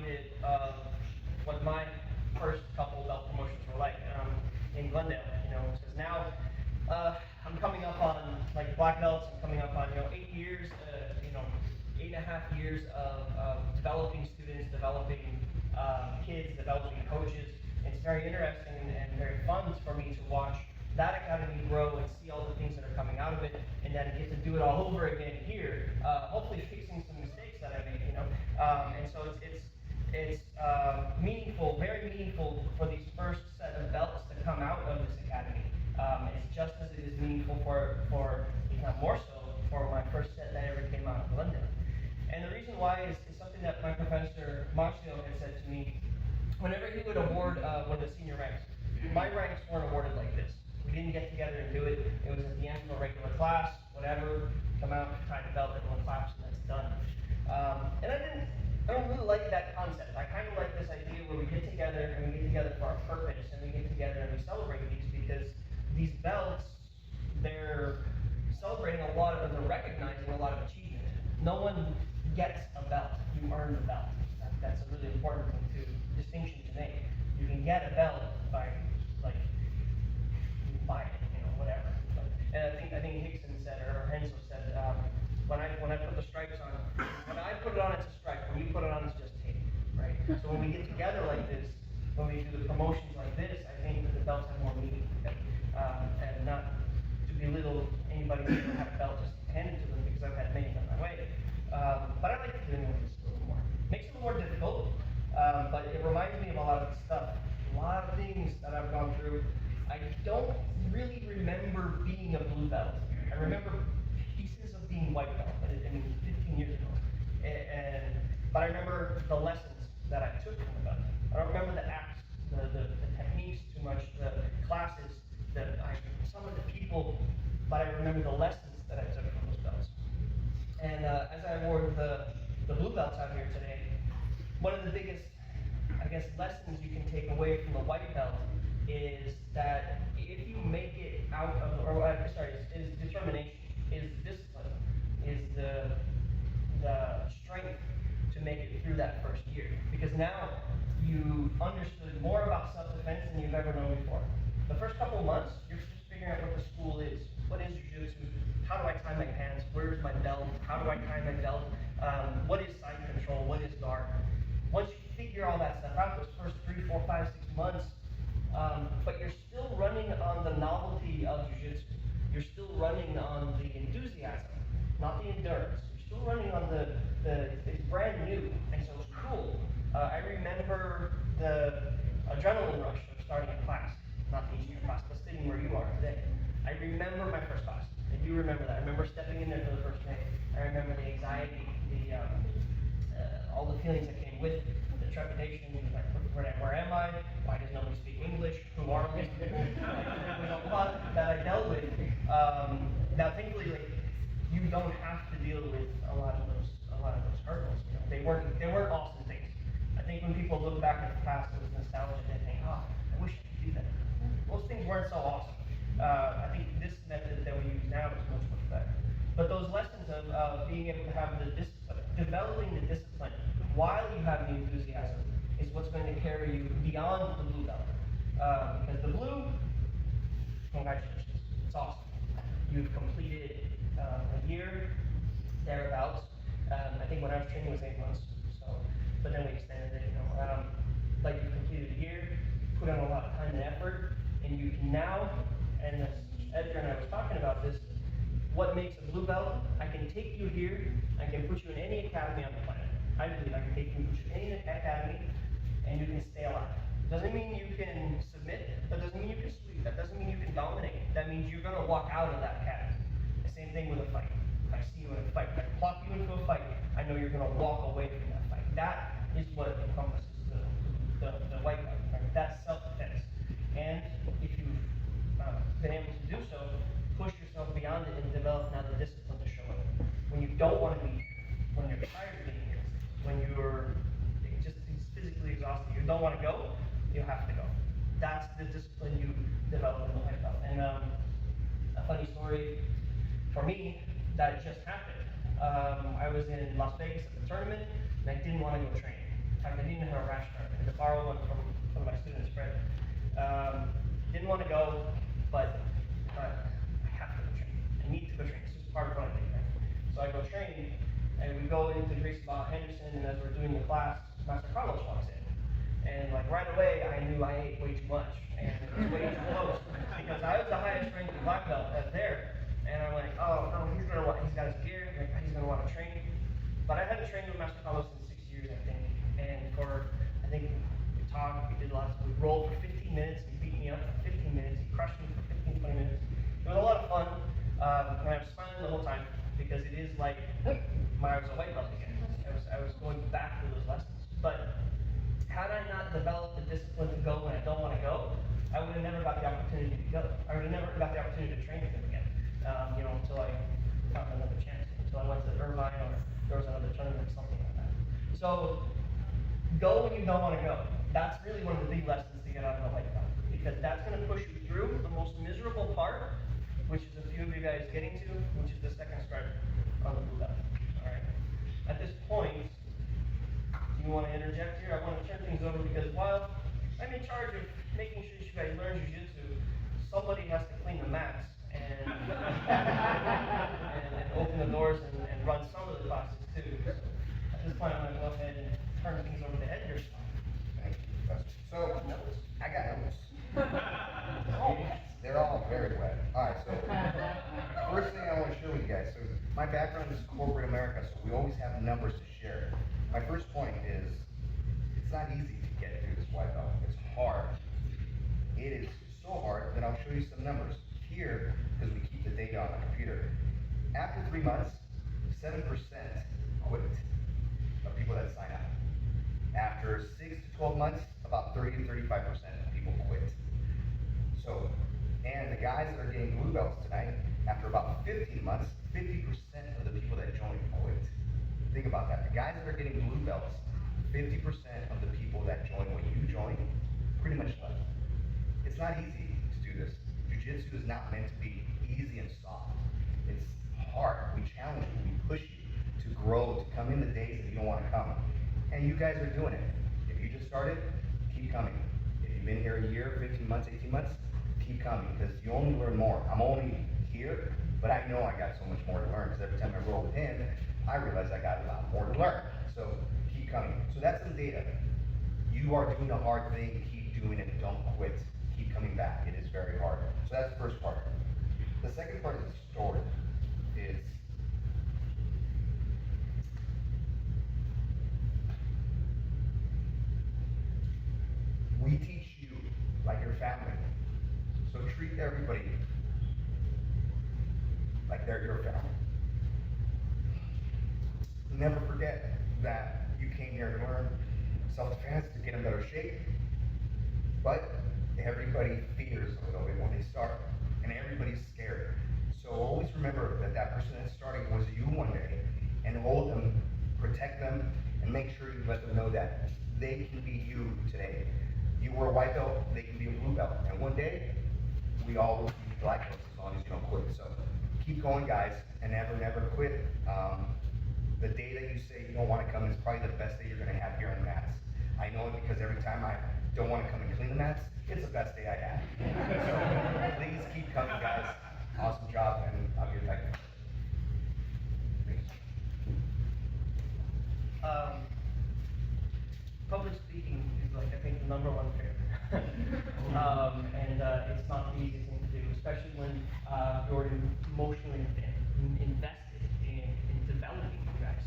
bit of what my first couple belt promotions were like in Glendale, because now I'm coming up on like black belts. I'm coming up on 8 years, 8.5 years of developing students, developing kids, developing coaches. It's very interesting and very fun for me to watch that academy grow and see all the things that are coming out of it, and then get to do it all over again here, hopefully fixing some mistakes that I made, and so it's meaningful, very meaningful for these first set of belts to come out of this academy. It's just as it is meaningful for, if not more so, for my first set that ever came out of London. And the reason why is something that my professor, Marcio, had said to me. Whenever he would award one of the senior ranks, my ranks weren't awarded like this. We didn't get together and do it. It was at the end of a regular class, whatever, come out, tie the belt, everyone claps, and that's done. And I don't really like that concept. I kind of like this idea where we get together and we get together for our purpose, and we get together and we celebrate these, because these belts, they're celebrating a lot of, they're recognizing a lot of achievement. No one gets a belt, you earn the belt. That's a really important distinction to make. You can get a belt by, like, you can buy it, whatever. And I think Hickson said, or Enzo said, when I put the stripes on, when I put it on, it's a stripe. When you put it on, it's just tape, right? So when we get together like this, when we do the promotions like this, I think that the belts have more meaning. And not to belittle anybody who doesn't have a belt just handed to them, because I've had many come my way. But I like doing this a little more. Makes it a little more difficult, but it reminds me of a lot of stuff, a lot of things that I've gone through. I don't really remember being a blue belt. I remember pieces of being white belt, but 15 years ago. But I remember the lessons that I took from the belt. I don't remember the acts, the techniques too much, the classes, some of the people, but I remember the lessons that I took from those belts. And as I award the blue belts out here today, one of the biggest, lessons you can take away from the white belt is that if you make it out of, is determination, is discipline, is the strength to make it through that first year. Because now you've understood more about self-defense than you've ever known before. The first couple of months, you're just figuring out what the school is. What is jiu-jitsu? How do I tie my pants? Where's my belt? How do I tie my belt? What is side control? What is guard? Once you figure all that stuff out, those first 3, 4, 5, 6 months, but you're still running on the novelty of jiu-jitsu. You're still running on the enthusiasm, not the endurance. You're still running on it's brand new, and so it's cool. I remember the adrenaline rush of starting a class, not teaching your class, but sitting where you are today. I remember my first class. I do remember that. I remember stepping in there for the first day. I remember the anxiety, all the feelings that came with the trepidation, like, where am I? Why does nobody speak English? Who are these people? A lot that I dealt with. Now, thankfully, you don't have to deal with a lot of those hurdles. They weren't awesome things. I think when people look back at the past with nostalgia, they think, I wish I could do that. Those things weren't so awesome. I think this method that we use now is much, much better. But those lessons of being able to have the discipline, developing the discipline while you have the enthusiasm, is what's going to carry you beyond the blue belt. Because the blue, congratulations, it's awesome. You've completed a year, thereabouts. I think when I was training it was 8 months, but then we extended it, but you completed a year, put in a lot of time and effort, and you can now, and as Edgar and I was talking about this, what makes a blue belt? I can take you here, I can put you in any academy on the planet. I believe I can take you and put you in any academy, and you can stay alive. Doesn't mean you can submit, that doesn't mean you can sweep, that doesn't mean you can dominate. That means you're going to walk out of that academy. The same thing with a fight. If I see you in a fight, if I plop you into a fight, I know you're going to walk away from that fight. That is what encompasses the white belt, right? That's self-defense. And if you've been able to do so, push yourself beyond it and develop now the discipline to show it. When you don't want to be here, when you're tired of being here, when you're just physically exhausted, you don't want to go, you have to go. That's the discipline you develop in the white belt. And a funny story for me that just happened. I was in Las Vegas at the tournament, and I didn't want to go train. time they didn't have a rash guard. I had to borrow one from one of my students, Fred. Didn't want to go, but I have to go train. I need to go train. This is part of what I think, right? So I go train, and we go into Gracie Barra Valencia, and as we're doing the class, Master Carlos walks in. And like right away, I knew I ate way too much, and it was way too close, because I was the highest ranked black belt there. And I'm like, oh no, he's got his gear, like, he's gonna want to train. But I hadn't trained with Master Carlos in 6 years, I think. And I think we talked, we did lots, we rolled for 15 minutes, he beat me up for 15 minutes, he crushed me for 15, 20 minutes. It was a lot of fun, and I was smiling the whole time, because it is like, I was a white belt again. I was going back to those lessons. But had I not developed the discipline to go when I don't want to go, I would have never got the opportunity to go. I would have never got the opportunity to train with him again, until I found another chance, until I went to Irvine or there was another tournament or something like that. So, go when you don't want to go. That's really one of the big lessons to get out of the white belt, because that's going to push you through the most miserable part, which is a few of you guys getting to, which is the second stripe on the blue belt. All right. At this point, do you want to interject here? I want to turn things over because while I'm in charge of making sure you guys learn jiu-jitsu, somebody has to clean the mats and and open the doors and run some of the classes too. So at this point, I'm going to go ahead and turn things over to Edgar. Thank you, Professor. So, I got notes. They're all very wet. Alright, so, first thing I want to share with you guys. So, my background is corporate America, so we always have numbers to share. My first point is, it's not easy to get through this white belt. It's hard. It is so hard that I'll show you some numbers. Here, because we keep the data on the computer, after 3 months, 7% quit of people that sign up. After 6 to 12 months, about 30 to 35% of people quit. So, and the guys that are getting blue belts tonight, after about 15 months, 50% of the people that join quit. Think about that. The guys that are getting blue belts, 50% of the people that join when you join, pretty much left. It's not easy to do this. Jiu-jitsu is not meant to be easy and soft. It's hard. We challenge you. We push you to grow, to come in the days that you don't want to come. And you guys are doing it. If you just started, keep coming. If you've been here a year, 15 months, 18 months, keep coming, because you only learn more. I'm only here, but I know I got so much more to learn, because every time I roll with him, I realize I got a lot more to learn. So keep coming. So that's the data. You are doing a hard thing, keep doing it, don't quit. Keep coming back. It is very hard. So that's the first part. The second part is the story. We teach you like your family. So treat everybody like they're your family. Never forget that you came here to learn self-defense, to get in better shape. But everybody fears a little bit when they start, and everybody's scared. So always remember that that person that's starting was you one day, and hold them, protect them, and make sure you let them know that they can be you today. You were a white belt, they can be a blue belt, and one day we all will be black belts as long as you don't quit. So keep going, guys, and never quit. The day that you say you don't want to come is probably the best day you're going to have here on the mats. I know it because every time I don't want to come and clean the mats, it's the best day I have. So please keep coming, guys. Awesome job, and I'll get back. Public speaking is like, I think, the number one fear. It's not the easiest thing to do, especially when you're emotionally invested in developing you guys.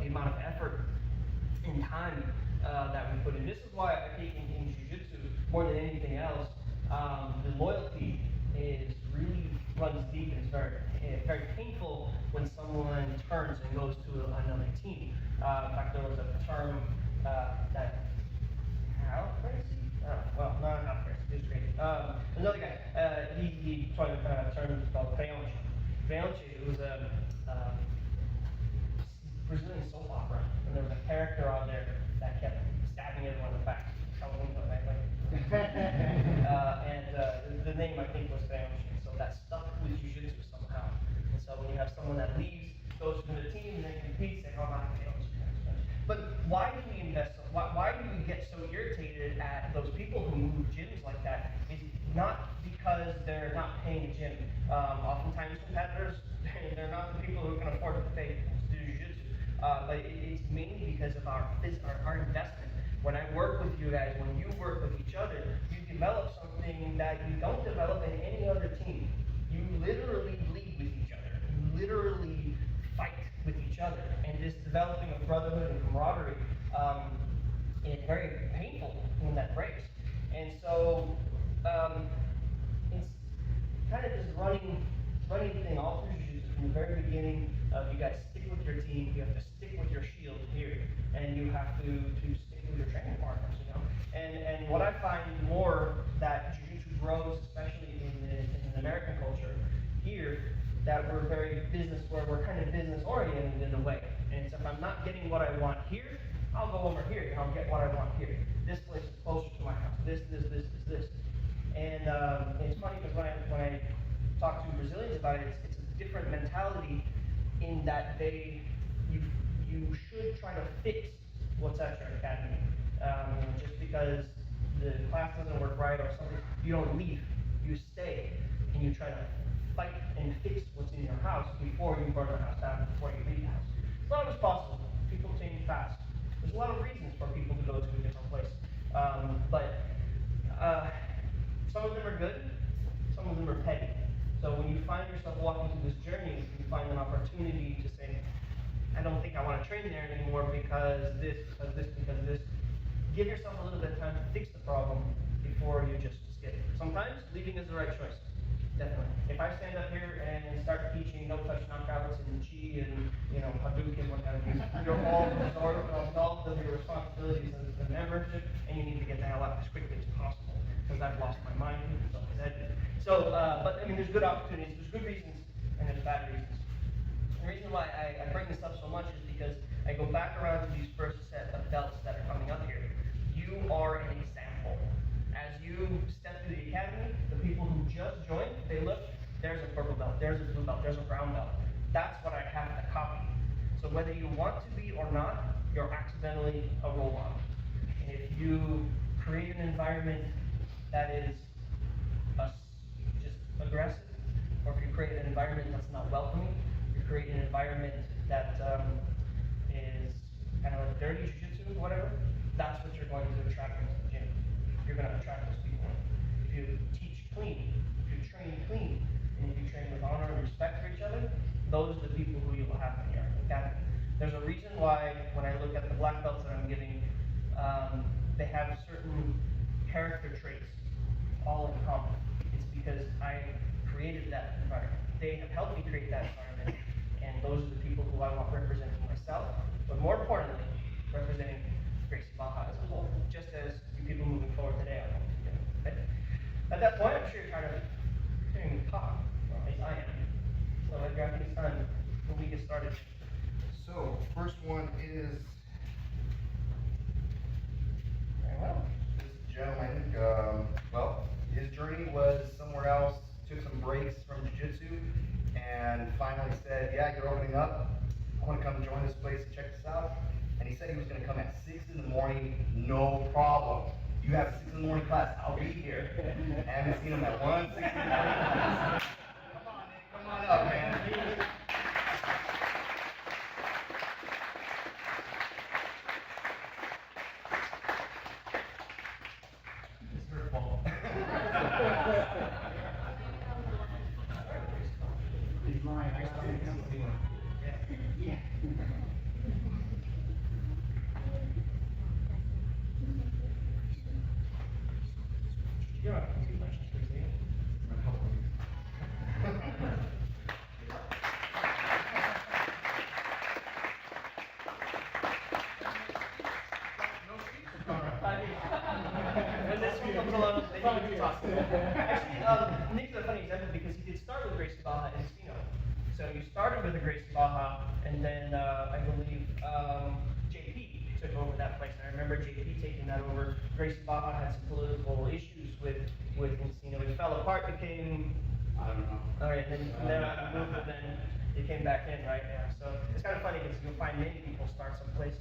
The amount of effort and time that we put in. This is why I think in jiu-jitsu, more than anything else, the loyalty really runs deep, and it's very painful when someone turns and goes to another team. In fact, there was a term that Gracie? Well, no, not Gracie. It was Gracie. Another guy. He tried a term called Valencia. Valencia. It was a Brazilian soap opera, and there was a character on there that kept stabbing everyone in the back. The name, I think, was Valencia. So that stuck with jiu-jitsu somehow. And so when you have someone that leaves, goes to the team, and then competes, they go, oh, Valencia. But why do we invest? Why because they're not paying a gym. Oftentimes competitors, they're not the people who can afford to pay to do jiu-jitsu. But it's mainly because of our investment. When I work with you guys, when you work with each other, you develop something that you don't develop in any other team. You literally bleed with each other. You literally fight with each other. And this developing of brotherhood and camaraderie is very painful when that breaks. And so it's kind of this running thing all through jiu-jitsu from the very beginning. You guys stick with your team. You have to stick with your shield here, and you have to stick with your training partners. You know, and what I find more that jiu-jitsu grows, especially in the American culture here, that we're very we're kind of business oriented in a way. And so if I'm not getting what I want here, I'll go over here and I'll get what I want here. This place is closer to my house. This. And it's funny because when I talk to Brazilians about it, it's a different mentality in that you should try to fix what's at your academy. Just because the class doesn't work right or something, you don't leave. You stay and you try to fight and fix what's in your house before you burn the house down, before you leave the house. It's not always possible. People change fast. There's a lot of reasons for people to go to a different place. But some of them are good, some of them are petty. So when you find yourself walking through this journey, you find an opportunity to say, I don't think I want to train there anymore because this. Give yourself a little bit of time to fix the problem before you just skip it. Sometimes leaving is the right choice. Definitely. If I stand up here and start teaching no touch knockouts and chi and Hadouken, what have you, you're all absolved of your responsibilities as a membership, and you need to get the hell out as quickly as possible because I've lost my mind. So, but I mean, there's good opportunities, there's good reasons, and there's bad reasons. The reason why I bring this up so much is because I go back around to these first set of belts that are coming up here. You are an example. As you step through the academy, the people who just joined, they look, there's a purple belt, there's a blue belt, there's a brown belt. That's what I have to copy. So whether you want to be or not, you're accidentally a role model. And if you create an environment that is just aggressive, or if you create an environment that's not welcoming, you create an environment that is kind of like dirty jiu-jitsu or whatever, that's what you're going to attract into the gym. You're going to attract those people. If you teach clean, if you train clean, and if you train with honor and respect for each other, those are the people who you will have in your academy. There's a reason why, when I look at the black belts that I'm giving, they have certain character traits all in common. It's because I created that environment. They have helped me create that environment, and those are the people who I want representing myself, but more importantly, representing Gracie Barra as a whole, just as you people moving forward today are going to do. Okay? At that point, I'm sure you're tired of hearing me talk, or at least I am. So I think it's time when we get started. So, first one is, Very well. this gentleman, his journey was somewhere else, took some breaks from jiu-jitsu, and finally said, yeah, you're opening up, I want to come join this place and check this out. And he said he was going to come at 6 in the morning, no problem. You have a 6 in the morning class, I'll be here. I haven't seen him at 1, 6 in the morning class. Come on, Nick, come on up, man. It's her fault. It's mine, I got it. Yeah. You don't have to do much, Gracie. When this one comes along, then you can talk. Actually, Nick's a funny example because he did start with Gracie Barra and Spino. So you started with the Gracie Barra, and then I believe JP took over that place. And I remember JP taking that over. Gracie Barra had some political issues with Encino. It fell apart, became, I don't know. all right, and then I moved, and then it came back in, right? Yeah. So it's kind of funny because you'll find many people start someplace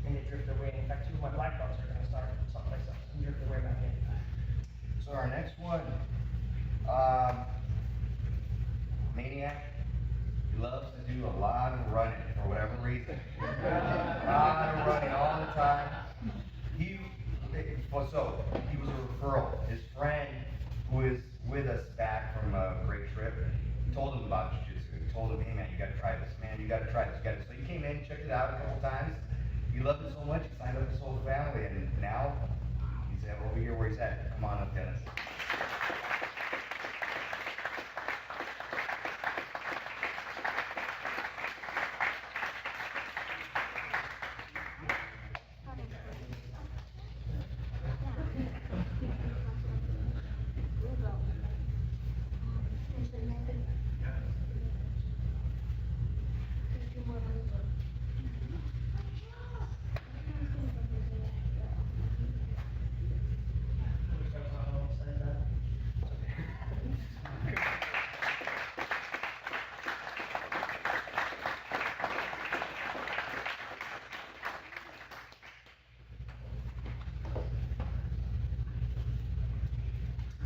and they drift away. In fact, two of my black belts are going to start someplace else and drift their way back in. So our next one, Maniac. He loves to do a lot of running for whatever reason. A lot of running all the time. He was a referral. His friend, who is with us back from a great trip, told him about jiu-jitsu. He told him, hey man, you gotta try this. Man, you gotta try this. So he came in, checked it out a couple times. He loved it so much, he signed up his whole family, and now he's over here where he's at. Come on up, Dennis.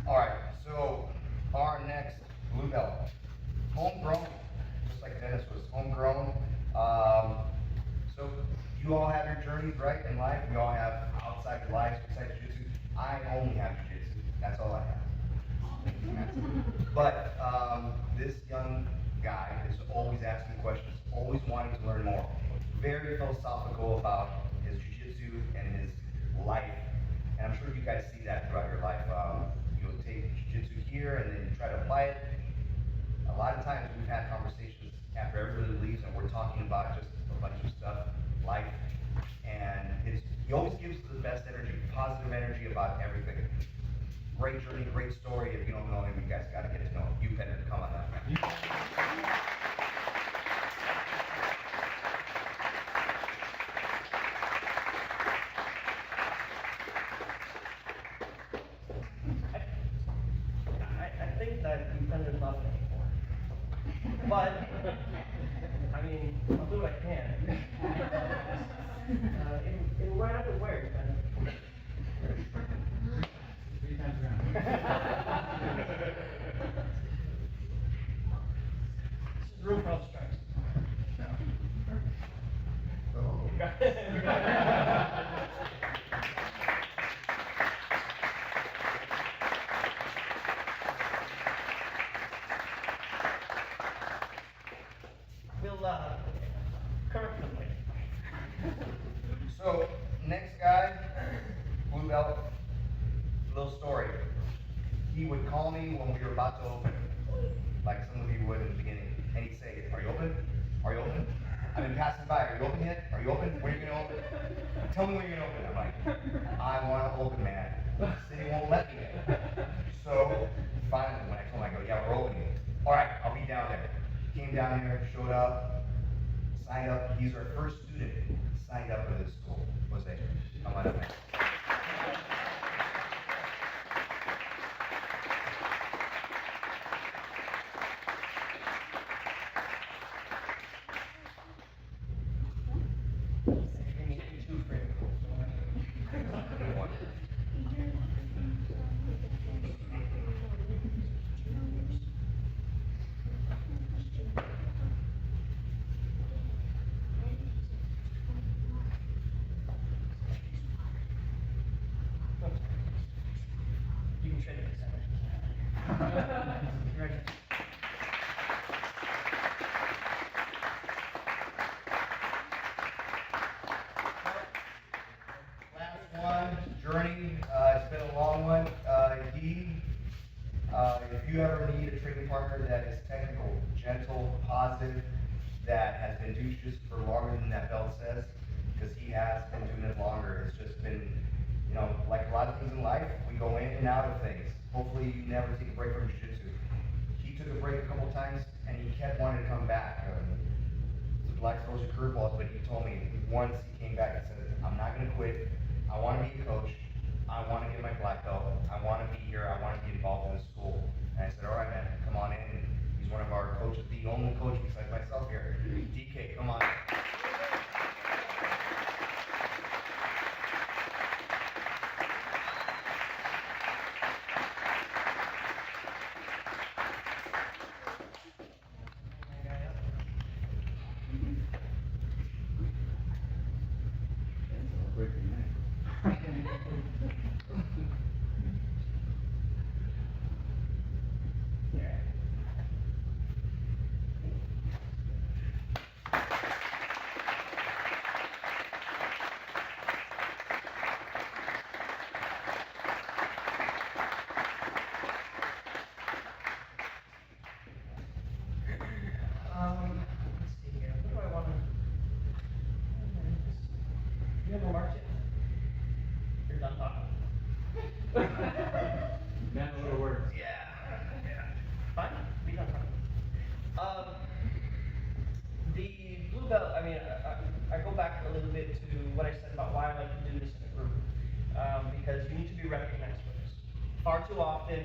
Alright, so our next blue belt, homegrown, just like Dennis was homegrown. So you all have your journeys, right, in life. We all have outside lives besides jiu-jitsu. I only have jiu-jitsu. That's all I have. But this young guy is always asking questions, always wanting to learn more. Very philosophical about his jiu-jitsu and his life. And I'm sure you guys see that throughout your life. You'll take jiu-jitsu here and then you try to apply it. A lot of times we've had conversations after everybody leaves and we're talking about just a bunch of stuff, life, and he always gives the best energy, positive energy about everything. Great journey, great story. If you don't know him, you guys got to get to know him. Upender, come on up. I think that Upender's not anymore. But, I mean, I'll do what I can. It'll right up and where, Upender? 3 times around. This is room for all the strikes. We'll, correct them later. So, next guy, blue belt, little story. He would call me when we were about to open, like some of you would in the beginning, and he'd say, are you open? Are you open? I've been passing by, are you open yet? Are you open? When are you gonna open? Tell me when you're gonna open. I'm like, I wanna open, man. The city won't let me in. So, finally, when I told him, I go, yeah, we're opening. All right, I'll be down there. Came down here, showed up, signed up. He's our first student signed up for this school. Jose, come on up, man. We need 2 for him. You can trade it for seven. Congratulations. Last one, journey, it's been a long one. If you ever need a training partner that is technical, gentle, positive, that has been doing jiu-jitsu for longer than that belt says, because he has been doing it longer, it's just been, like a lot of things in life, we go in and out of things. Hopefully you never take a break from jiu-jitsu. He took a break a couple times, and he kept wanting to come back. Life throws you curveballs, but he told me once he came back and said, I'm not gonna quit. I wanna be a coach. I wanna get my black belt. I wanna be here. I wanna be involved in the school. And I said, all right, man, come on in. And he's one of our coaches, the only coach besides myself here. DK, come on. too often,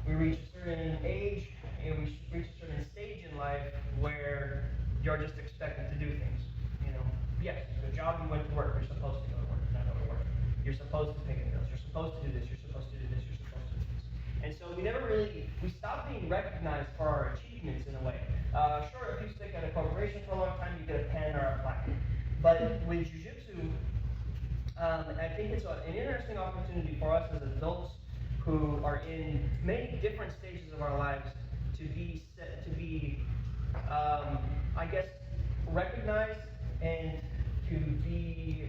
we reach a certain age, and we reach a certain stage in life where you're just expected to do things. You know, yes, the job you went to work, you're supposed to go to work, not go to work. You're supposed to pay the bills, you're supposed to do this, you're supposed to do this, you're supposed to do this. And so we stopped being recognized for our achievements in a way. Sure, if you stick at a corporation for a long time, you get a pen or a plaque. But with Jiu-Jitsu, I think it's an interesting opportunity for us as adults who are in many different stages of our lives to be, I guess, recognized and to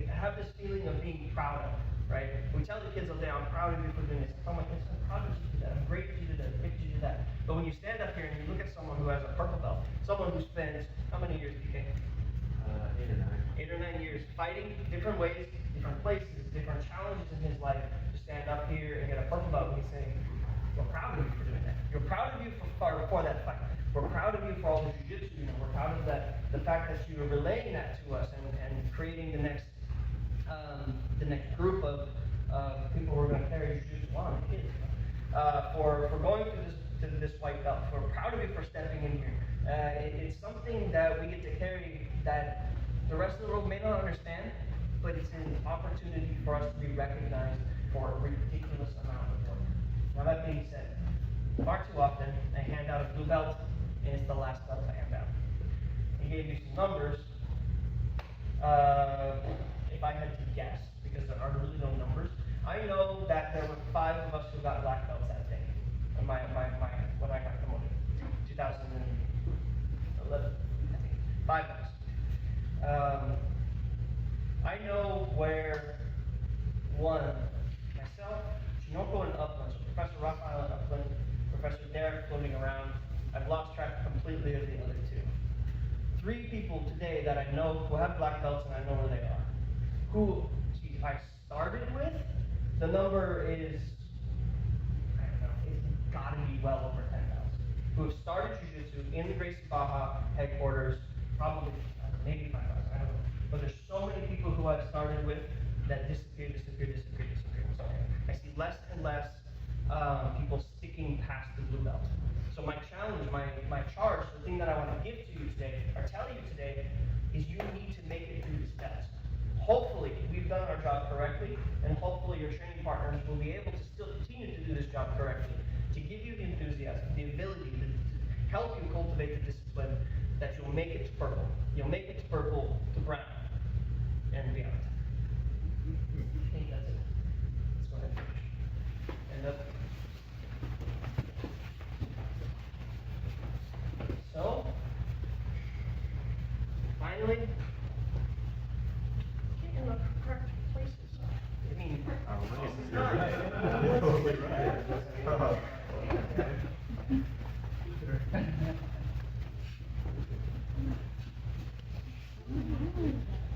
have this feeling of being proud of, right? We tell the kids all day, I'm proud of you for doing this. I tell my kids, I'm proud of you to do that. I'm great that you did that. I'm great that you did that. But when you stand up here and you look at someone who has a purple belt, someone who spends, how many years, PK? 8 or 9. 8 or 9 years fighting different ways, different places, different challenges in his life to stand up here and get a purple belt and he's saying, we're proud of you for doing that. We're proud of you for that fight. We're proud of you for all the jiu-jitsu you know. We're proud of the fact that you are relaying that to us and creating the next group of people who are going to carry jiu-jitsu on, the kids. For going through this white belt. We're proud of you for stepping in here. It's something that we get to carry that the rest of the world may not understand, but it's an opportunity for us to be recognized for a ridiculous amount of work. Now that being said, far too often I hand out a blue belt and it's the last belt I hand out. He gave me some numbers. If I had to guess, because there are really no numbers, I know that there were 5 of us who got black belts that day. When I got promoted, 2011, I think, 5 of us. I know where one, myself, Chinoko and Upland, so Professor Raphael and Upland, Professor Derek floating around. I've lost track completely of the other 2. 3 people today that I know who have black belts and I know where they are. Who I started with, the number is, I don't know, it's gotta be well over 10,000. Who have started Jiu-Jitsu in the Gracie Barra headquarters, probably, maybe 5,000, I don't know. But there's so many people who I've started with that disappear. So I see less and less people sticking past the blue belt. So my challenge, my charge, the thing that I want to give to you today, or tell you today, is you need to make it through this test. Hopefully, we've done our job correctly, and hopefully your training partners will be able to still continue to do this job correctly, to give you the enthusiasm, the ability to help you cultivate the discipline that you'll make it to purple. You'll make it to purple, to brown, and beyond. I think that's it. Let's go ahead and finish. And up. So, finally, get in the correct places. I mean, You're totally right.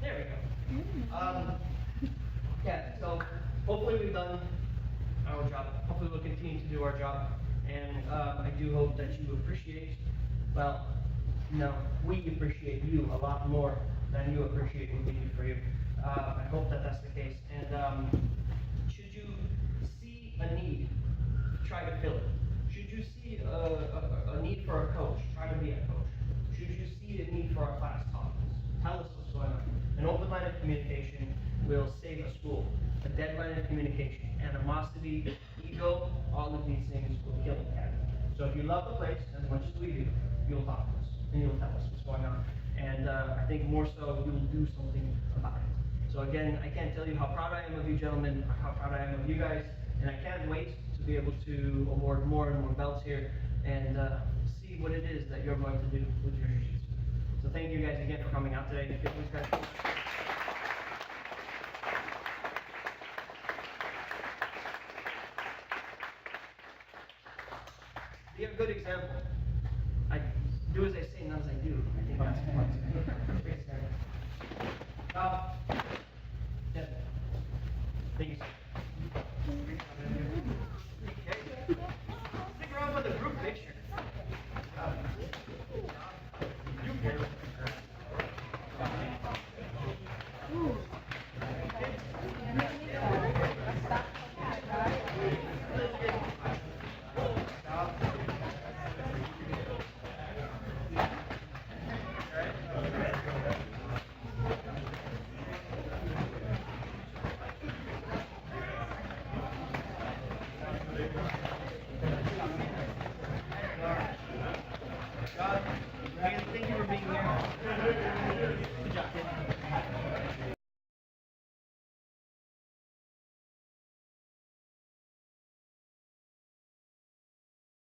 there we go. Yeah, so hopefully we've done our job. Hopefully we'll continue to do our job. And I do hope that you appreciate, well, no, we appreciate you a lot more than you appreciate what we do for you. I hope that that's the case. And should you see a need, try to fill it. Should you see a need for a coach, try to be a coach. Should you see a need for our class, talk to us. Tell us what's going on. An open line of communication will save a school. A dead line of communication, animosity, ego, all of these things will kill the cat. So if you love the place as much as we do, you'll talk to us and you'll tell us what's going on. And I think more so you'll do something about it. So again, I can't tell you how proud I am of you gentlemen, how proud I am of you guys, and I can't wait to be able to award more and more belts here and see what it is that you're going to do with your jiu-jitsu. So thank you guys again for coming out today. Give these guys- Be a good example. I do as I say, not as I do. I think that's a great example. Yeah. Thank you, sir. Okay. Stick around for the group picture. You can. Really good. God, thank you for being here.